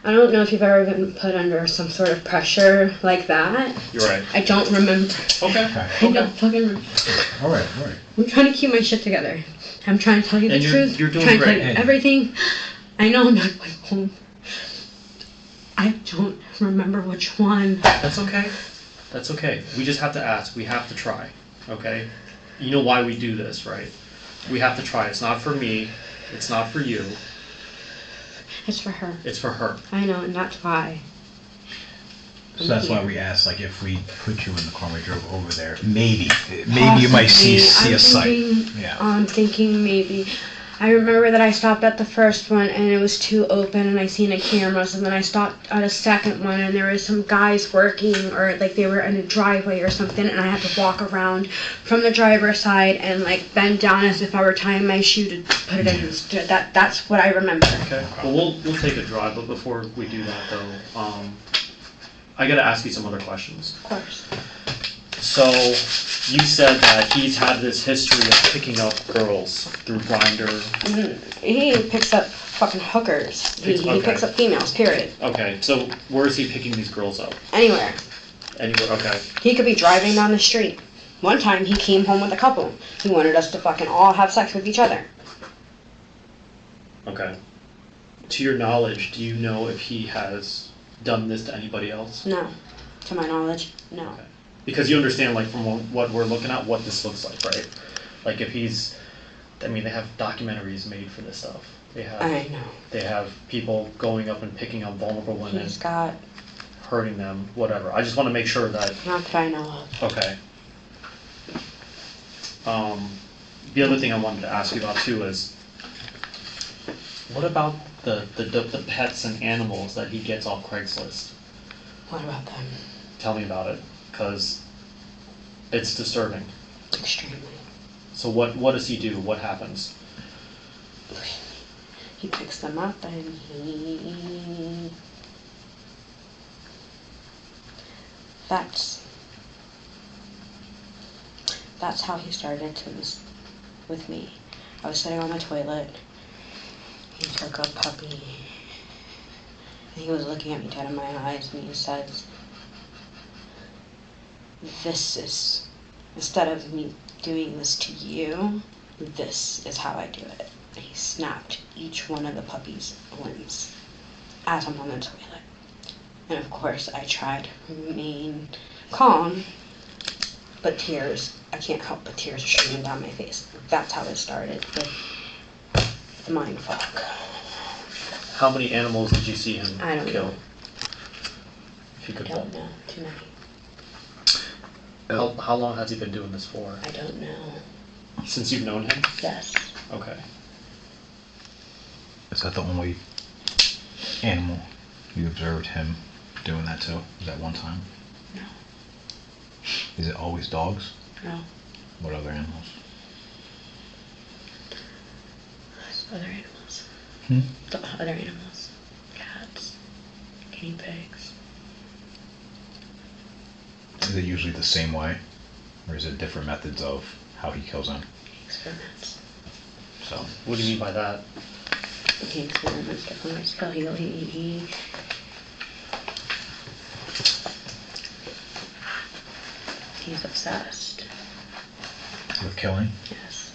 I don't know if you've ever been put under some sort of pressure like that. You're right. I don't remember. Okay. I don't fucking remember. All right. I'm trying to keep my shit together. I'm trying to tell you the truth. You're doing trying great. To tell you everything. I know I'm not going home. I don't remember which one. That's okay. That's okay. We just have to ask. We have to try. Okay? You know why we do this, right? We have to try. It's not for me. It's not for you. It's for her. It's for her. I know, and that's why. So that's why we asked, like, if we put you in the car and we drove over there, maybe you might see a sight. Yeah. I'm thinking maybe. I remember that I stopped at the first one and it was too open and I seen the cameras, and then I stopped at a second one and there was some guys working, or like they were in a driveway or something, and I had to walk around from the driver's side and like bend down as if I were tying my shoe to put it in. That's what I remember. Okay. Well, we'll take a drive, but before we do that though, I gotta ask you some other questions. Of course. So, you said that he's had this history of picking up girls through Grindr. He picks up fucking hookers. He picks up females, period. Okay, so where is he picking these girls up? Anywhere. Anywhere, okay. He could be driving down the street. One time he came home with a couple. He wanted us to fucking all have sex with each other. Okay. To your knowledge, do you know if he has done this to anybody else? No. To my knowledge, no. Okay. Because you understand, like, from what we're looking at, what this looks like, right? Like, if he's... I mean, they have documentaries made for this stuff. I know. They have people going up and picking up vulnerable women. He's got... hurting them, whatever. I just want to make sure that... Not that I know of. Okay. The other thing I wanted to ask you about, too, is... what about the pets and animals that he gets off Craigslist? What about them? Tell me about it, because it's disturbing. Extremely. So what does he do? What happens? He picks them up and he... That's how he started with me. I was sitting on the toilet. He took a puppy. And he was looking at me dead in my eyes and he says, "This is, instead of me doing this to you, this is how I do it." And he snapped each one of the puppy's limbs as I'm on the toilet. And of course, I tried to remain calm, but I can't help but tears are streaming down my face. That's how it started, with the mind fuck. How many animals did you see him I don't kill? know. If you could I don't know. Too many. How long has he been doing this for? I don't know. Since you've known him? Yes. Okay. Is that the only animal you observed him doing that to? Was that one time? No. Is it always dogs? No. What other animals? Other animals. The other animals. Cats. Guinea pigs. Is it usually the same way? Or is it different methods of how he kills them? Experiments. So. What do you mean by that? He experiments differently. Still, he's obsessed. With killing? Yes.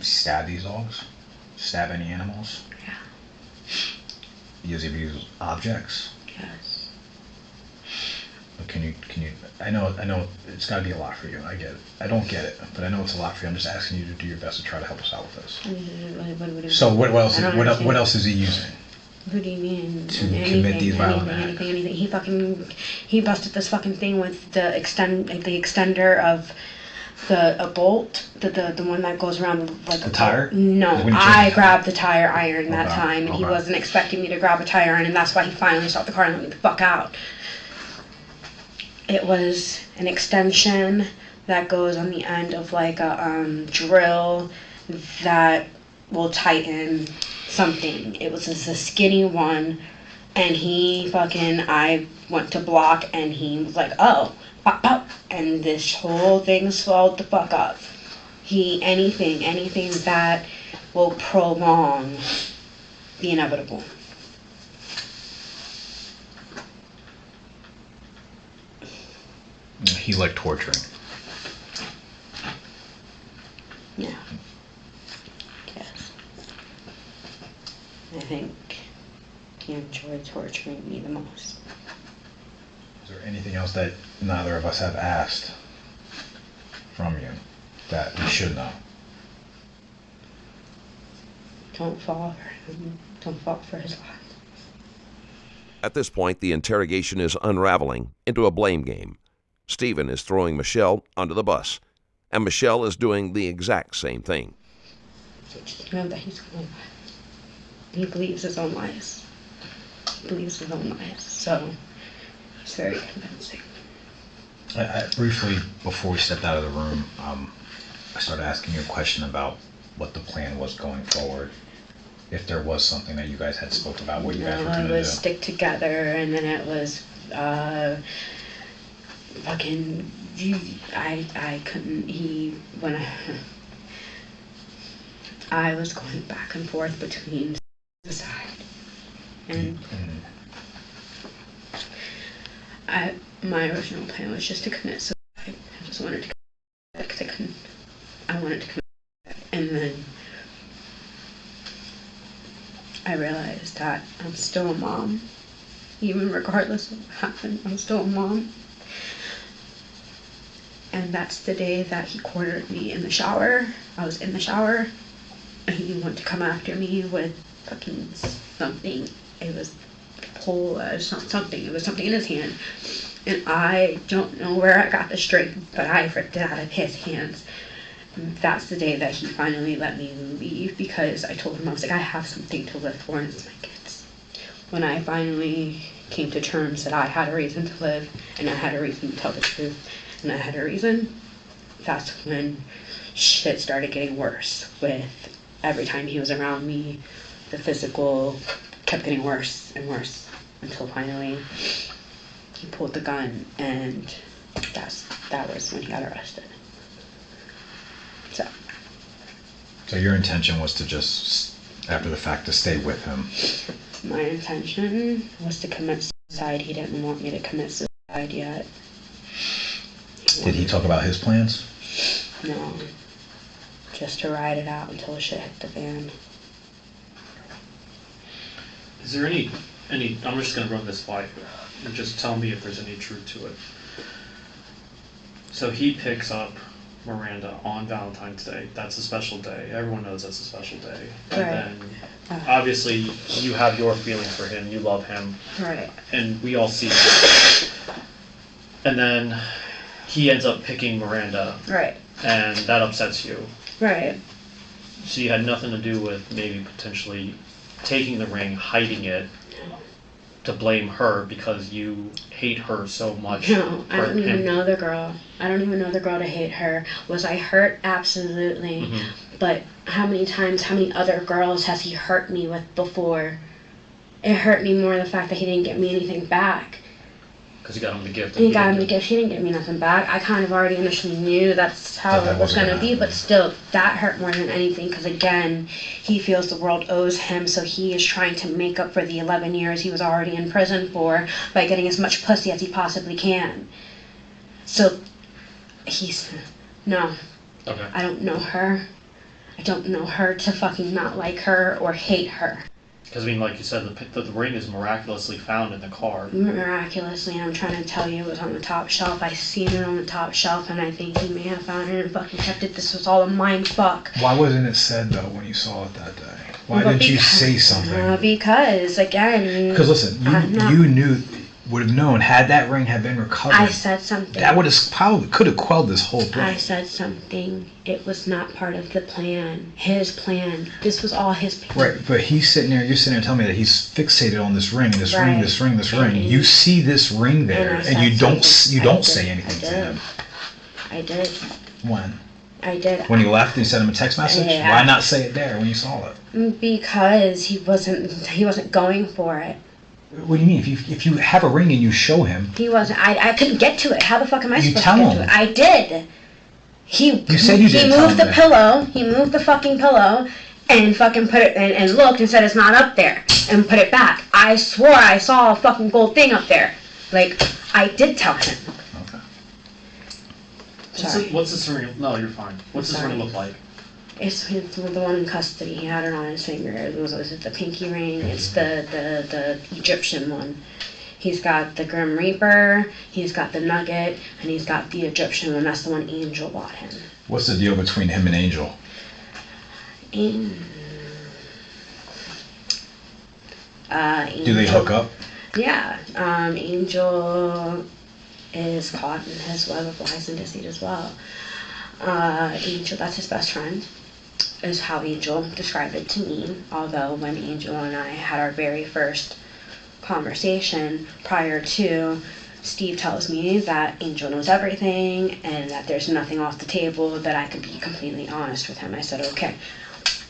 Stab these dogs? Stab any animals? Yeah. Does he use objects? Yes. But can you? I know it's got to be a lot for you. I get it. I don't get it, but I know it's a lot for you. I'm just asking you to do your best to try to help us out with this. So what else? What else is he using? What do you mean? To commit these violent acts. Anything. He busted this fucking thing with the extender of a bolt, the one that goes around like the tire. No, I grabbed the tire iron that time, and he wasn't expecting me to grab a tire iron, and that's why he finally stopped the car and let me the fuck out. It was an extension that goes on the end of like a drill that will tighten something. It was just a skinny one, and I went to block, and he was like, "Oh, pop, pop," and this whole thing swelled the fuck up. Anything that will prolong the inevitable. He liked torturing. Yeah. Yes. I think he enjoyed torturing me the most. Is there anything else that neither of us have asked from you that we should know? Don't fall for him. Don't fall for his lies. At this point, the interrogation is unraveling into a blame game. Stephen is throwing Michelle under the bus, and Michelle is doing the exact same thing. So just know that he's going to lie. He believes his own lies. He believes his own lies. So it's very convincing. I briefly, before we stepped out of the room, I started asking you a question about what the plan was going forward. If there was something that you guys had spoke about, what you guys were going to do. It was stick together, and then it was fucking. I couldn't. I was going back and forth between suicide and my original plan was just to commit suicide. I just wanted to commit suicide because I wanted to commit suicide. And then I realized that I'm still a mom. Even regardless of what happened, I'm still a mom. And that's the day that he cornered me in the shower. I was in the shower, and he wanted to come after me with fucking something. It was a pole, something. It was something in his hand. And I don't know where I got the strength, but I ripped it out of his hands. And that's the day that he finally let me leave, because I told him, I was like, I have something to live for, and it's my kids. When I finally came to terms that I had a reason to live, and I had a reason to tell the truth, and I had a reason, that's when shit started getting worse. With every time he was around me, the physical kept getting worse and worse, until finally he pulled the gun, and that was when he got arrested. So your intention was to just, after the fact, to stay with him? My intention was to commit suicide. He didn't want me to commit suicide yet. Did he talk about his plans? No. Just to ride it out until shit hit the fan. Is there any, I'm just going to run this by you, and just tell me if there's any truth to it. So he picks up Miranda on Valentine's Day. That's a special day. Everyone knows that's a special day. And Right. then, obviously, you have your feelings for him. You love him. Right. And we all see that. And then he ends up picking Miranda. Right. And that upsets you. Right. So you had nothing to do with maybe potentially taking the ring, hiding it, to blame her because you hate her so much. No, I don't even know the girl. I don't even know the girl to hate her. Was I hurt? Absolutely. Mm-hmm. But how many times, how many other girls has he hurt me with before? It hurt me more the fact that he didn't get me anything back. Because he got him the gift. He got him the gift. He didn't get me nothing back. I kind of already initially knew that's how it was going to be, but still, that hurt more than anything, because again, he feels the world owes him, so he is trying to make up for the 11 years he was already in prison for by getting as much pussy as he possibly can. So, no. Okay. I don't know her. I don't know her to fucking not like her or hate her. Because, I mean, like you said, the ring is miraculously found in the car. Miraculously, I'm trying to tell you, it was on the top shelf. I seen it on the top shelf, and I think he may have found it and fucking kept it. This was all a mind fuck. Why wasn't it said, though, when you saw it that day? Why didn't you say something? Because, again... Because, listen, you knew, would have known, had that ring had been recovered... I said something. That would have probably, could have quelled this whole thing. I said something. It was not part of the plan. His plan. This was all his plan. Right, but he's sitting there, you're sitting there telling me that he's fixated on this ring, this ring, this ring, this ring. You see this ring there, and you don't say anything to him. I did. When? I did. When you left and you sent him a text message? Yeah. Why not say it there when you saw it? Because he wasn't going for it. What do you mean? If you have a ring and you show him... He wasn't. I couldn't get to it. How the fuck am I supposed to tell get him. to it? I did. You said you did. He moved the pillow. He moved the fucking pillow and fucking put it and looked and said it's not up there and put it back. I swore I saw a fucking gold thing up there. Like, I did tell him. Okay. Sorry. What's this ring? No, you're fine. What's this ring look like? It's the one in custody. He had it on his finger. Was it the pinky ring? It's the Egyptian one. He's got the Grim Reaper, he's got the Nugget, and he's got the Egyptian one. That's the one Angel bought him. What's the deal between him and Angel? Angel, Do they hook up? Yeah. Angel is caught in his web of lies and deceit as well. Angel, that's his best friend, is how Angel described it to me. Although when Angel and I had our very first conversation prior to, Steve tells me that Angel knows everything and that there's nothing off the table, that I could be completely honest with him. I said, okay.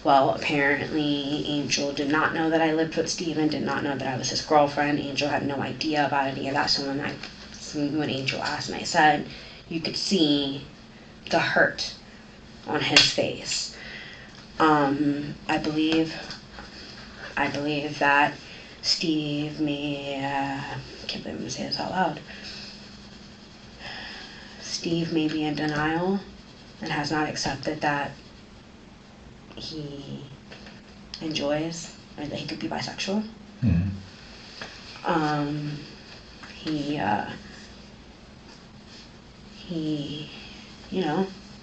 Well, apparently Angel did not know that I lived with Steven, did not know that I was his girlfriend. Angel had no idea about any of that. So when Angel asked me, I said, you could see the hurt on his face. I believe that Steve may, I can't believe I'm going to say this out loud. Steve may be in denial and has not accepted that he enjoys, or that he could be bisexual. Mm-hmm.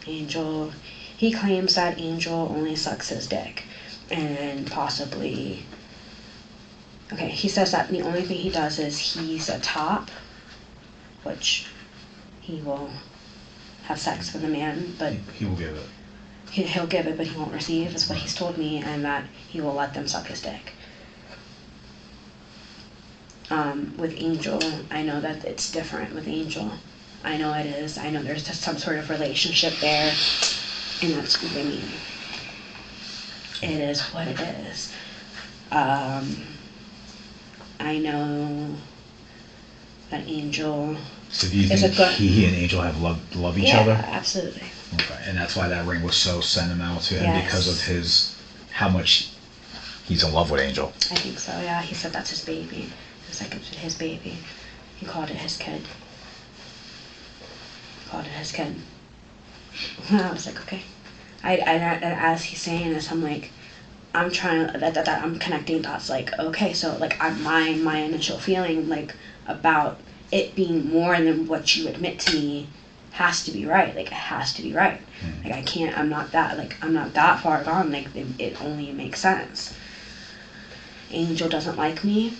Angel, he claims that Angel only sucks his dick, and possibly, okay, he says that the only thing he does is he's a top, which he will have sex with a man, but he will give it. He'll give it, but he won't receive, is what he's told me, and that he will let them suck his dick. With Angel, I know that it's different with Angel. I know it is. I know there's just some sort of relationship there, and that's what I mean. It is what it is. I know that Angel So do you is think a good... he and Angel have love each yeah, other? Absolutely. Okay, and that's why that ring was so sentimental to him, Yes. because of how much he's in love with Angel. I think so, yeah. He said that's his baby. It's like it's his baby. He called it his kid. I was like, okay. As he's saying this, I'm like, I'm trying that I'm connecting dots. Like, okay, so like my initial feeling like about it being more than what you admit to me has to be right. Like, it has to be right. Mm-hmm. Like, I can't. I'm not that far gone. Like, it only makes sense. Angel doesn't like me,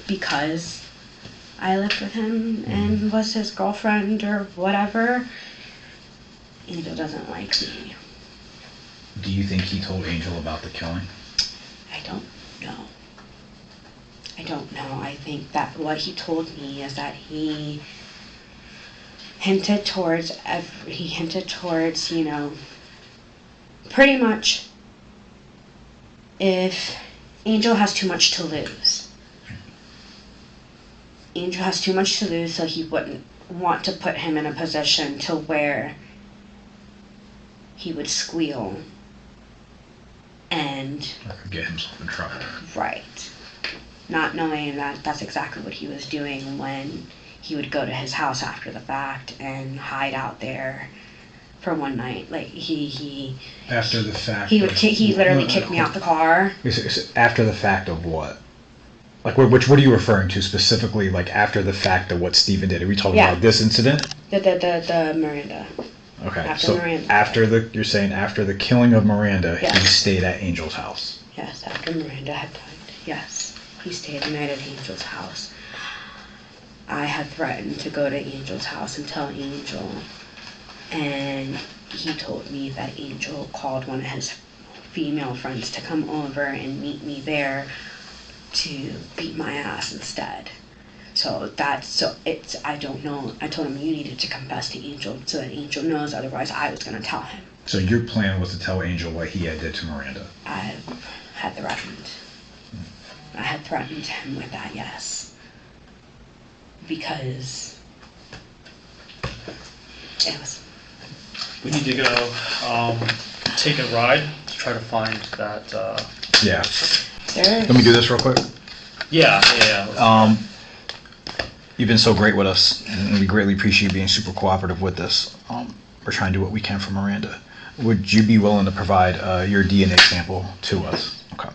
because I lived with him and was his girlfriend or whatever. Angel doesn't like me. Do you think he told Angel about the killing? I don't know. I think that what he told me is that he hinted towards, pretty much if Angel has too much to lose. Angel has too much to lose, so he wouldn't want to put him in a position to where he would squeal and... Or could get himself in trouble. Right. Not knowing that that's exactly what he was doing when he would go to his house after the fact and hide out there for one night. Like, After the fact... he literally kicked me out the car. After the fact of what? Like, what are you referring to specifically, like, after the fact of what Steven did? Are we talking about this incident? The Miranda. Okay, After so Miranda. you're saying after the killing of Miranda, Yes. he stayed at Angel's house. Yes, after Miranda had died. Yes. He stayed the night at Angel's house. I had threatened to go to Angel's house and tell Angel, and he told me that Angel called one of his female friends to come over and meet me there to beat my ass instead. I don't know. I told him you needed to confess to Angel so that Angel knows, otherwise I was going to tell him. So your plan was to tell Angel what he had did to Miranda? I had threatened him with that, yes. Because it was... We need to go take a ride to try to find that. Yeah. Let me do this real quick. Yeah. You've been so great with us, and we greatly appreciate you being super cooperative with this. We're trying to do what we can for Miranda. Would you be willing to provide your DNA sample to us? Okay.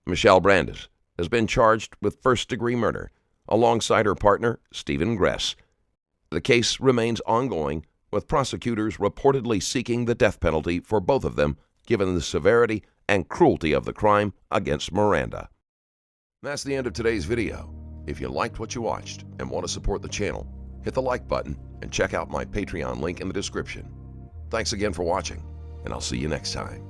Michelle Brandes has been charged with first-degree murder alongside her partner, Stephen Gress. The case remains ongoing, with prosecutors reportedly seeking the death penalty for both of them, given the severity and cruelty of the crime against Miranda. That's the end of today's video. If you liked what you watched and want to support the channel, hit the like button and check out my Patreon link in the description. Thanks again for watching, and I'll see you next time.